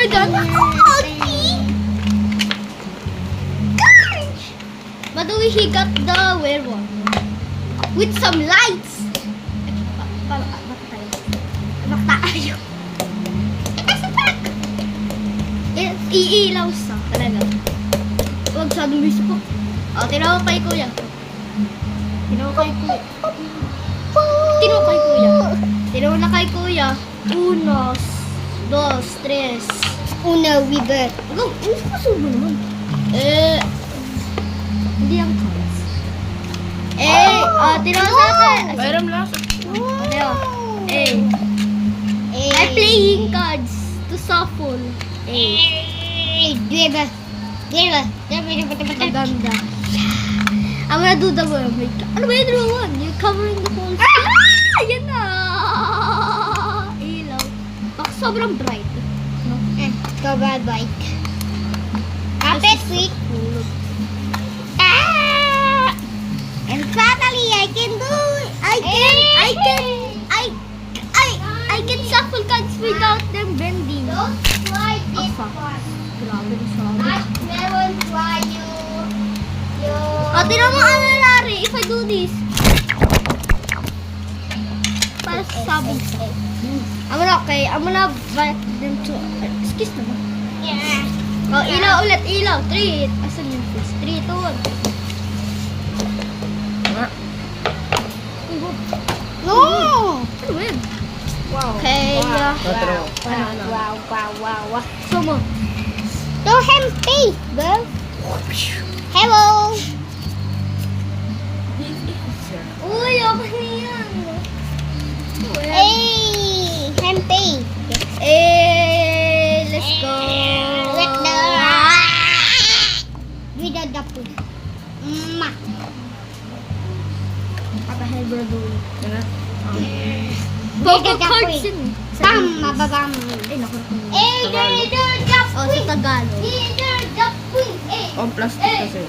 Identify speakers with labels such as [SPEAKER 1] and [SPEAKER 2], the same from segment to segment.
[SPEAKER 1] talaga. But we got the werewolf with some lights. Bakta tayo. Iilaw sa talaga. Huwag sa dumis po. O, tinaw kay kuya. Tinaw na kay kuya. Unos, dos, tres.
[SPEAKER 2] Una river.
[SPEAKER 1] Go, usubo naman. Hindi ang cards. Tinaw sa akin.
[SPEAKER 3] Bayram lang.
[SPEAKER 1] Tinaw. I'm playing cards to shuffle.
[SPEAKER 2] River.
[SPEAKER 1] Maganda. I'm gonna do the worm. Ano ba yung draw one? You're covering the whole screen. Ayan na! Ilaw. Baka sobrang bright. No?
[SPEAKER 2] Covered white. Carpet quick. And finally, I can do it.
[SPEAKER 1] I can shuffle cards without them bending.
[SPEAKER 2] Don't try this
[SPEAKER 1] fuck.
[SPEAKER 2] one.
[SPEAKER 1] Grabe na sabi.
[SPEAKER 2] Marshmallow try you.
[SPEAKER 1] Tinan mo ang nangyari if I do this. Para sabi. I'm gonna bite them to... Excuse naman.
[SPEAKER 2] Yeah.
[SPEAKER 1] Ilaw ulit, ilaw. 3. Asan yung fish? 3, 2, 1.
[SPEAKER 2] No!
[SPEAKER 1] Ano ba yun?
[SPEAKER 2] Wow.
[SPEAKER 1] Okay,
[SPEAKER 2] Wow.
[SPEAKER 1] So mo.
[SPEAKER 2] No hempy, bro. Hello.
[SPEAKER 1] Uy, okay na yan.
[SPEAKER 2] Hey, hempy.
[SPEAKER 1] Let's go.
[SPEAKER 2] Let's go. With the food.
[SPEAKER 1] Patahin bro doon.
[SPEAKER 2] With
[SPEAKER 1] Poker
[SPEAKER 2] the
[SPEAKER 1] cards
[SPEAKER 2] food.
[SPEAKER 1] yun.
[SPEAKER 2] Bam, babam.
[SPEAKER 1] Naku.
[SPEAKER 2] Oh,
[SPEAKER 1] Sa Tagalog.
[SPEAKER 3] Oh, plastic kasi.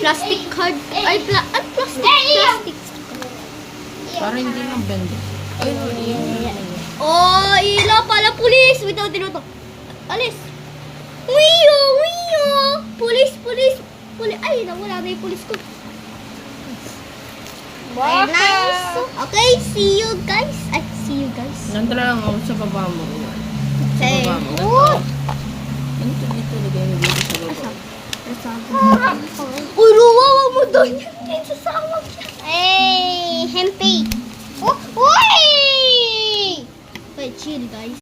[SPEAKER 1] Plastic card. Ay, plastic.
[SPEAKER 2] Yeah.
[SPEAKER 1] Plastic.
[SPEAKER 3] Para hindi lang bend. Ay,
[SPEAKER 1] Oh, ilaw pala. Pulis. Wait, tinuto. Alis. Wiyo. Pulis. Ay, nawala na yung pulis ko.
[SPEAKER 2] Wow.
[SPEAKER 1] Nice. Okay, see you guys.
[SPEAKER 3] Nandun lang ako sa baba mo.
[SPEAKER 1] Say.
[SPEAKER 3] Sa baba mo. Ganito dito, lagay mo dito sa baba.
[SPEAKER 1] Uy, ruwawa mo doon. Yan, sasama siya.
[SPEAKER 2] Hey, hempy. Oh, oi!
[SPEAKER 1] Wait, chill guys.